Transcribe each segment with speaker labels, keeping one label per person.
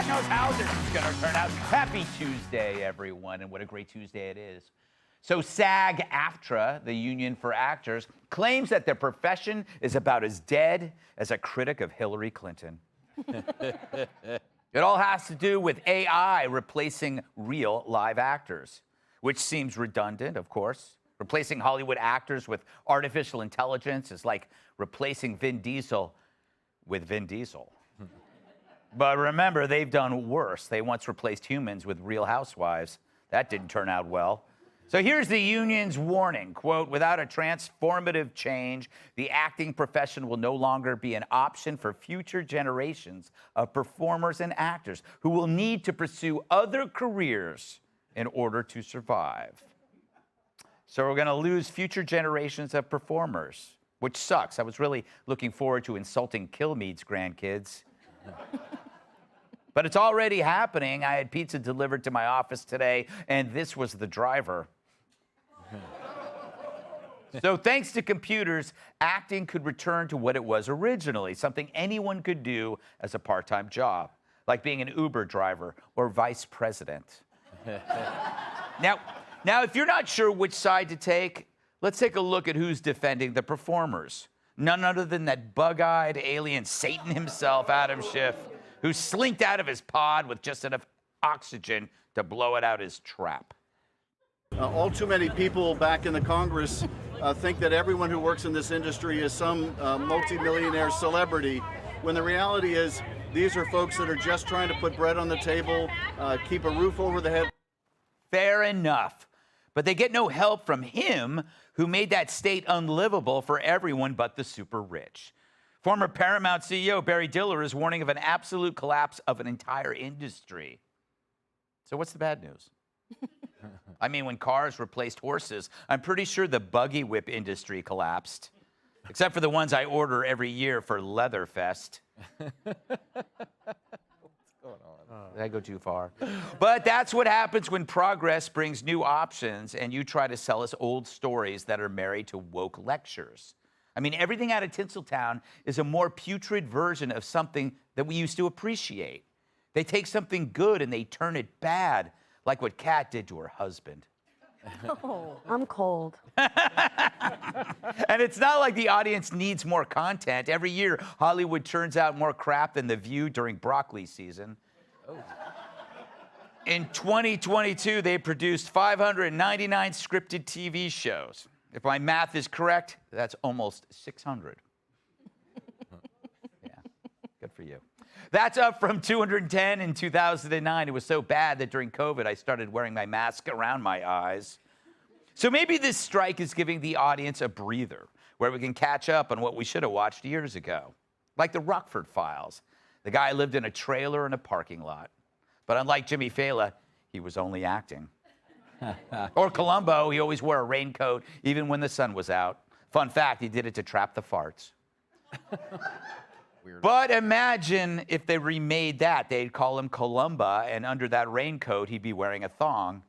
Speaker 1: God knows how this is going to turn out. Happy Tuesday, everyone, and what a great Tuesday it is. So SAG-AFTRA, the Union for Actors, claims that their profession is about as dead as a critic of Hillary Clinton. It all has to do with AI replacing real live actors, which seems redundant, of course. Replacing Hollywood actors with artificial intelligence is like replacing Vin Diesel with Vin Diesel. But remember, they've done worse. They once replaced humans with Real Housewives. That didn't turn out well. So here's the union's warning, quote, without a transformative change, the acting profession will no longer be an option for future generations of performers and actors who will need to pursue other careers in order to survive. So we're going to lose future generations of performers, which sucks. I was really looking forward to insulting Kilmeade's grandkids. But it's already happening. I had pizza delivered to my office today, and this was the driver. So thanks to computers, acting could return to what it was originally, something anyone could do as a part-time job, like being an Uber driver or vice president. Now, if you're not sure which side to take, let's take a look at who's defending the performers. None other than that bug-eyed alien Satan himself, Adam Schiff, who slinked out of his pod with just enough oxygen to blow it out his trap.
Speaker 2: All too many people back in the Congress think that everyone who works in this industry is some multimillionaire celebrity, when the reality is these are folks that are just trying to put bread on the table, keep a roof over the head.
Speaker 1: Fair enough. But they get no help from him, who made that state unlivable for everyone but the super rich. Former Paramount CEO Barry Diller is warning of an absolute collapse of an entire industry. So what's the bad news? I mean, when cars replaced horses, I'm pretty sure the buggy whip industry collapsed, except for the ones I order every year for Leatherfest. Did I go too far? But that's what happens when progress brings new options and you try to sell us old stories that are married to woke lectures. I mean, everything out of Tinseltown is a more putrid version of something that we used to appreciate. They take something good and they turn it bad, like what Kat did to her husband.
Speaker 3: Oh, I'm cold.
Speaker 1: And it's not like the audience needs more content. Every year, Hollywood turns out more crap than The View during broccoli season. Oh. In 2022, they produced 599 scripted TV shows. If my math is correct, that's almost 600. Yeah, good for you. That's up from 210 in 2009. It was so bad that during COVID, I started wearing my mask around my eyes. So maybe this strike is giving the audience a breather, where we can catch up on what we should have watched years ago. Like the Rockford Files. The guy lived in a trailer in a parking lot. But unlike Jimmy Fallon, he was only acting. Or Columbo, he always wore a raincoat even when the sun was out. Fun fact, he did it to trap the farts. Weird. But imagine if they remade that. They'd call him Columba, and under that raincoat, he'd be wearing a thong.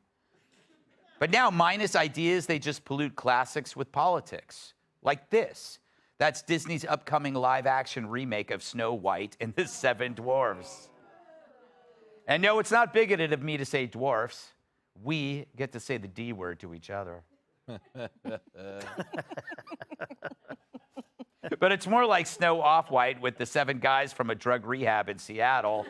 Speaker 1: But now, minus ideas, they just pollute classics with politics. Like this. That's Disney's upcoming live-action remake of Snow White and the Seven Dwarfs. And no, it's not bigoted of me to say dwarfs. We get to say the D word to each other. But it's more like Snow Off-White with the 7 guys from a drug rehab in Seattle.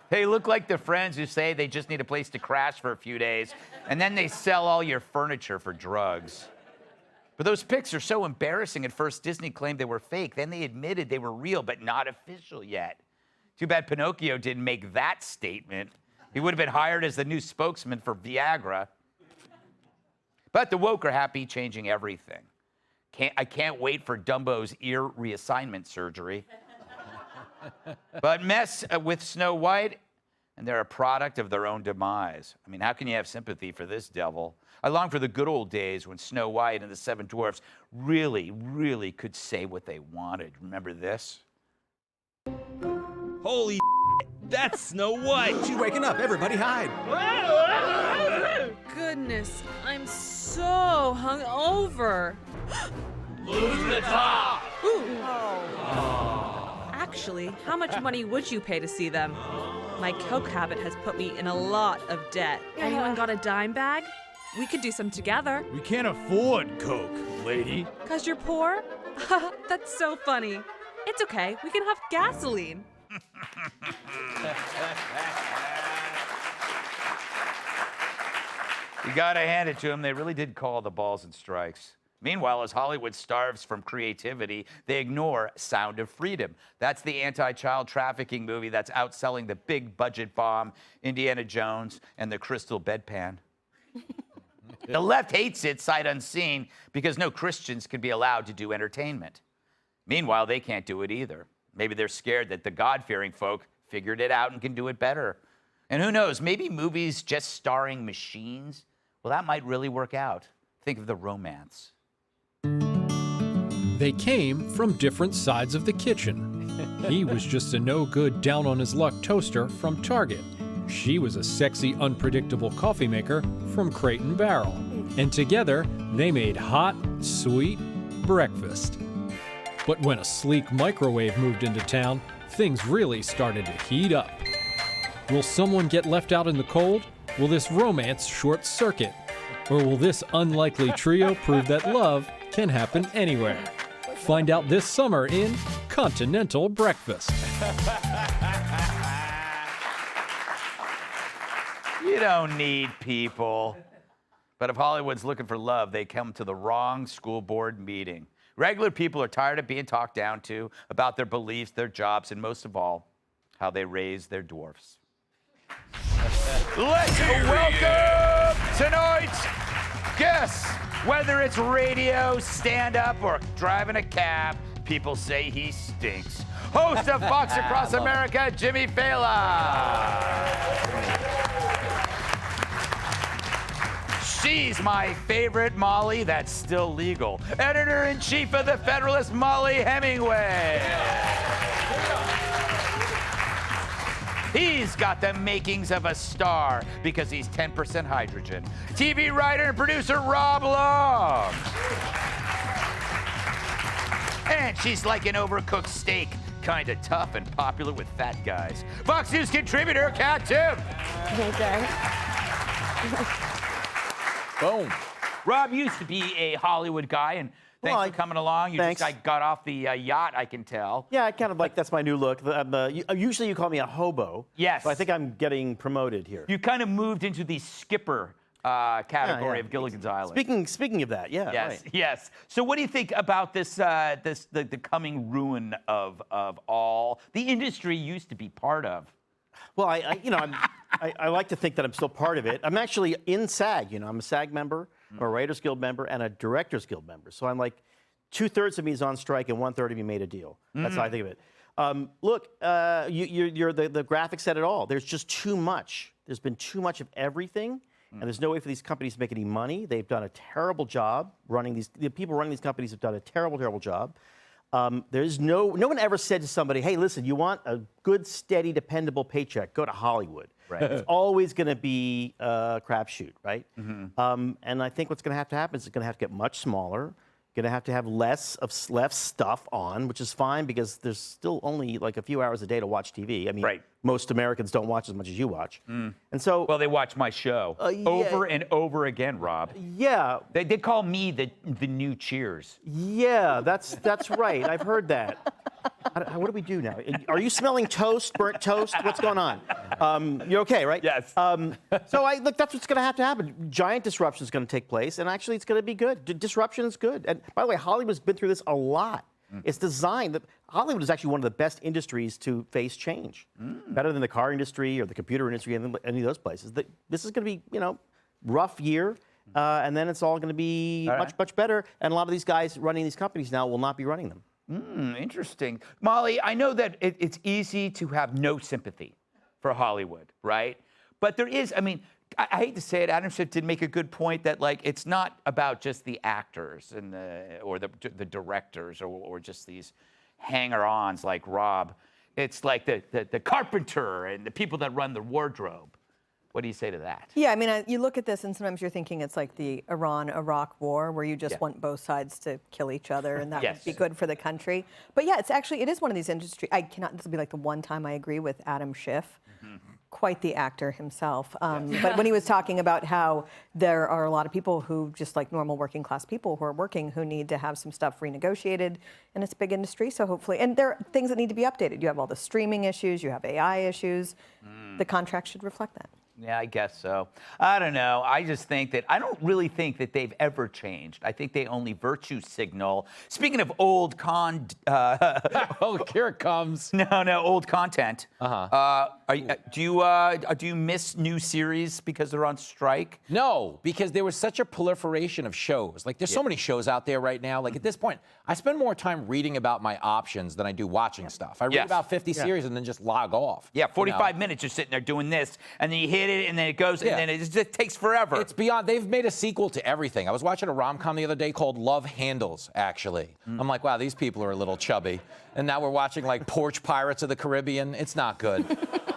Speaker 1: They look like the friends who say they just need a place to crash for a few days, and then they sell all your furniture for drugs. But those pics are so embarrassing. At first, Disney claimed they were fake. Then they admitted they were real, but not official yet. Too bad Pinocchio didn't make that statement. He would have been hired as the new spokesman for Viagra. But the woke are happy changing everything. I can't wait for Dumbo's ear reassignment surgery. But mess with Snow White, and they're a product of their own demise. I mean, how can you have sympathy for this devil? I long for the good old days when Snow White and the 7 Dwarfs really, really could say what they wanted. Remember this?
Speaker 4: Holy that's Snow White!
Speaker 5: She's waking up. Everybody hide.
Speaker 6: Goodness, I'm so hungover.
Speaker 4: Lose the top!
Speaker 6: Ooh. Oh. actually. How much money would you pay to see them? My Coke habit has put me in a lot of debt. Anyone got a dime bag? We could do some together.
Speaker 4: We can't afford Coke, lady.
Speaker 6: 'Cause you're poor? That's so funny. It's okay, we can have gasoline.
Speaker 1: You gotta hand it to them. They really did call the balls and strikes. Meanwhile, as Hollywood starves from creativity, they ignore Sound of Freedom. That's the anti-child trafficking movie that's outselling the big budget bomb, Indiana Jones, and the Crystal Bedpan. The left hates it sight unseen because no Christians can be allowed to do entertainment. Meanwhile, they can't do it either. Maybe they're scared that the God-fearing folk figured it out and can do it better. And who knows, maybe movies just starring machines, well, that might really work out. Think of the romance.
Speaker 5: They came from different sides of the kitchen. He was just a no-good, down-on-his-luck toaster from Target. She was a sexy, unpredictable coffee maker from Crate and Barrel. And together, they made hot, sweet breakfast. But when a sleek microwave moved into town, things really started to heat up. Will someone get left out in the cold? Will this romance short circuit? Or will this unlikely trio prove that love can happen anywhere? Find out this summer in Continental Breakfast.
Speaker 1: You don't need people. But if Hollywood's looking for love, they come to the wrong school board meeting. Regular people are tired of being talked down to about their beliefs, their jobs, and most of all, how they raise their dwarfs. Let's welcome tonight's guests. Whether it's radio, stand-up, or driving a cab, people say he stinks. Host of Fox Across America, Jimmy Fallon. She's my favorite Molly that's still legal. Editor-in-chief of the Federalist, Molly Hemingway. He's got the makings of a star because he's 10% hydrogen. TV writer and producer Rob Long. And she's like an overcooked steak, kind of tough and popular with fat guys. Fox News contributor Kat Tim. Boom. Rob used to be a Hollywood guy, and thanks for coming along. You
Speaker 7: thanks.
Speaker 1: just got off the yacht, I can tell.
Speaker 7: Yeah, I kind of like, that's my new look. Usually you call me a hobo.
Speaker 1: Yes.
Speaker 7: But I think I'm getting promoted here.
Speaker 1: You kind of moved into the skipper category of Gilligan's Island.
Speaker 7: Speaking of that, yeah.
Speaker 1: Yes,
Speaker 7: right.
Speaker 1: yes. So what do you think about this, the coming ruin of all the industry used to be part of?
Speaker 7: Well, I like to think that I'm still part of it. I'm actually in SAG. I'm a SAG member, I'm a Writers Guild member, and a Directors Guild member. So I'm like, 2/3 of me is on strike, and 1/3 of me made a deal. That's how I think of it. Look, the graphics said it all. There's just too much. There's been too much of everything, and there's no way for these companies to make any money. They've done a terrible job running these. The people running these companies have done a terrible, terrible job. There's no one ever said to somebody, hey, listen, you want a good, steady, dependable paycheck, go to Hollywood.
Speaker 1: Right.
Speaker 7: It's always going to be a crapshoot, right? And I think what's going to happen is it's going to have to get much smaller, going to have less stuff on, which is fine because there's still only like a few hours a day to watch TV. I mean, most Americans don't watch as much as you watch. And so...
Speaker 1: Well, they watch my show over and over again, Rob.
Speaker 7: Yeah.
Speaker 1: They call me the new Cheers.
Speaker 7: Yeah, that's right. I've heard that. What do we do now? Are you smelling toast, burnt toast? What's going on? You're okay, right?
Speaker 1: Yes.
Speaker 7: So look, that's what's going to have to happen. Giant disruption is going to take place, and actually it's going to be good. Disruption is good. And by the way, Hollywood's been through this a lot. It's designed. Hollywood is actually one of the best industries to face change. Better than the car industry or the computer industry and any of those places. This is going to be, rough year. And then it's all going to be much better. And a lot of these guys running these companies now will not be running them.
Speaker 1: Interesting. Molly, I know that it's easy to have no sympathy for Hollywood, right? But there is, I hate to say it, Adam Schiff did make a good point that, like, it's not about just the actors and or the directors or just these hanger-ons like Rob. It's like the carpenter and the people that run the wardrobe. What do you say to that?
Speaker 3: Yeah, I mean, you look at this and sometimes you're thinking it's like the Iran-Iraq war where you just want both sides to kill each other and that would be good for the country. But yeah, it is one of these industries. This will be like the one time I agree with Adam Schiff. Quite the actor himself. But when he was talking about how there are a lot of people who, just like normal working class people who are working, who need to have some stuff renegotiated, and it's a big industry, so hopefully, and there are things that need to be updated. You have all the streaming issues, you have AI issues. The contract should reflect that.
Speaker 1: Yeah, I guess so. I don't know. I just think that I don't really think that they've ever changed. I think they only virtue signal. Speaking of old
Speaker 4: Oh, here it comes.
Speaker 1: No, old content. Do you miss new series because they're on strike?
Speaker 4: No, because there was such a proliferation of shows. Like, there's so many shows out there right now. Like, at this point, I spend more time reading about my options than I do watching stuff. I read about 50 series and then just log off.
Speaker 1: Yeah, 45 minutes you're sitting there doing this, and then you hit it, and then it goes, and then it just takes forever.
Speaker 4: It's beyond. They've made a sequel to everything. I was watching a rom-com the other day called Love Handles, actually. I'm like, wow, these people are a little chubby. And now we're watching, like, Porch Pirates of the Caribbean. It's not good.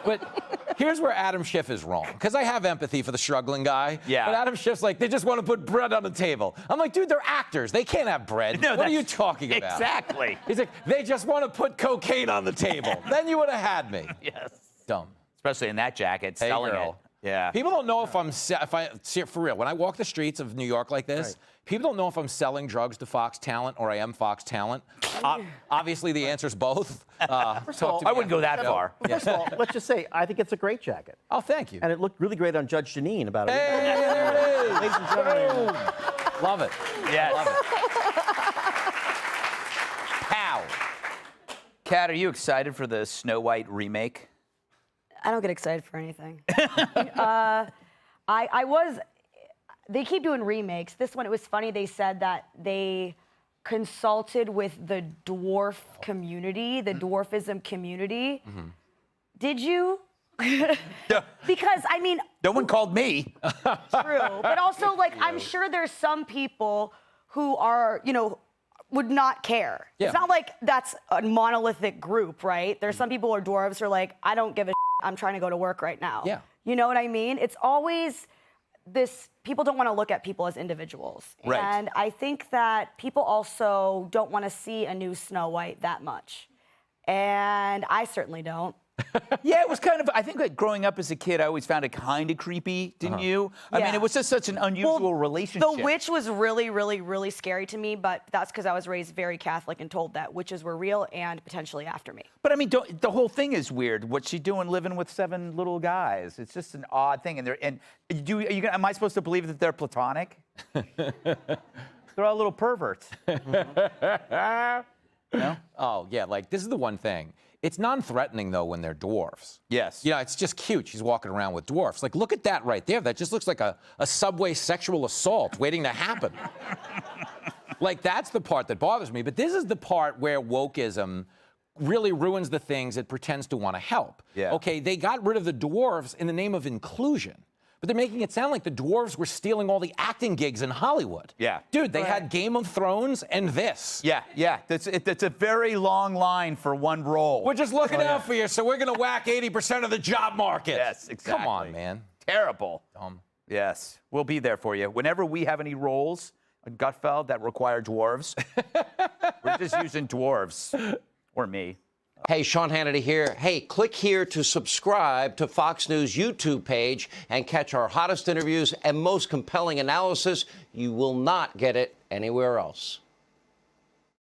Speaker 4: But here's where Adam Schiff is wrong, because I have empathy for the struggling guy.
Speaker 1: Yeah.
Speaker 4: But Adam Schiff's like, they just want to put bread on the table. I'm like, dude, they're actors. They can't have bread.
Speaker 1: No,
Speaker 4: what are you talking about?
Speaker 1: Exactly.
Speaker 4: He's like, they just want to put cocaine on the table. Then you would have had me.
Speaker 1: Yes.
Speaker 4: Dumb.
Speaker 1: Especially in that jacket,
Speaker 4: Hey,
Speaker 1: selling
Speaker 4: girl.
Speaker 1: it. Yeah.
Speaker 4: People don't know if for real, when I walk the streets of New York like this, people don't know if I'm selling drugs to Fox Talent or I am Fox Talent. Obviously, the answer's both.
Speaker 7: First of all,
Speaker 1: I wouldn't go that far.
Speaker 7: First of all, let's just say, I think it's a great jacket.
Speaker 4: Oh, thank you.
Speaker 7: And it looked really great on Judge Janine about it.
Speaker 4: Hey, there it is.
Speaker 7: Ladies and gentlemen.
Speaker 4: Boom. Love it.
Speaker 1: Yes.
Speaker 4: Love it.
Speaker 1: Pow. Kat, are you excited for the Snow White remake?
Speaker 3: I don't get excited for anything. They keep doing remakes. This one, it was funny. They said that they consulted with the dwarf community, the dwarfism community. Did you? Because, I mean...
Speaker 1: No one called me.
Speaker 3: True. But also, like, I'm sure there's some people who are, would not care.
Speaker 4: Yeah.
Speaker 3: It's not like that's a monolithic group, right? There's some people who are dwarves who are like, I don't give a I'm trying to go to work right now.
Speaker 4: Yeah.
Speaker 3: You know what I mean? It's always this, people don't want to look at people as individuals.
Speaker 1: Right.
Speaker 3: And I think that people also don't want to see a new Snow White that much. And I certainly don't.
Speaker 1: Yeah, it was kind of, I think like growing up as a kid, I always found it kind of creepy, didn't you? I mean, it was just such an unusual relationship.
Speaker 3: The witch was really, really, really scary to me, but that's because I was raised very Catholic and told that witches were real and potentially after me.
Speaker 1: But I mean, the whole thing is weird. What's she doing living with 7 little guys? It's just an odd thing. Am I supposed to believe that they're platonic? They're all little perverts. No?
Speaker 4: Oh, yeah, like, this is the one thing. It's non-threatening, though, when they're dwarfs.
Speaker 1: Yes.
Speaker 4: It's just cute. She's walking around with dwarfs. Like, look at that right there. That just looks like a subway sexual assault waiting to happen. Like, that's the part that bothers me. But this is the part where wokeism really ruins the things it pretends to want to help.
Speaker 1: Yeah.
Speaker 4: Okay, they got rid of the dwarves in the name of inclusion. But they're making it sound like the dwarves were stealing all the acting gigs in Hollywood.
Speaker 1: Yeah.
Speaker 4: Dude, they had Game of Thrones and this.
Speaker 1: Yeah. That's a very long line for one role.
Speaker 4: We're just looking out for you, so we're going to whack 80% of the job market.
Speaker 1: Yes, exactly.
Speaker 4: Come on, man.
Speaker 1: Terrible.
Speaker 4: Dumb.
Speaker 1: Yes, we'll be there for you. Whenever we have any roles on Gutfeld that require dwarves, we're just using dwarves. Or me.
Speaker 8: Hey, Sean Hannity here. Hey, click here to subscribe to Fox News YouTube page and catch our hottest interviews and most compelling analysis. You will not get it anywhere else.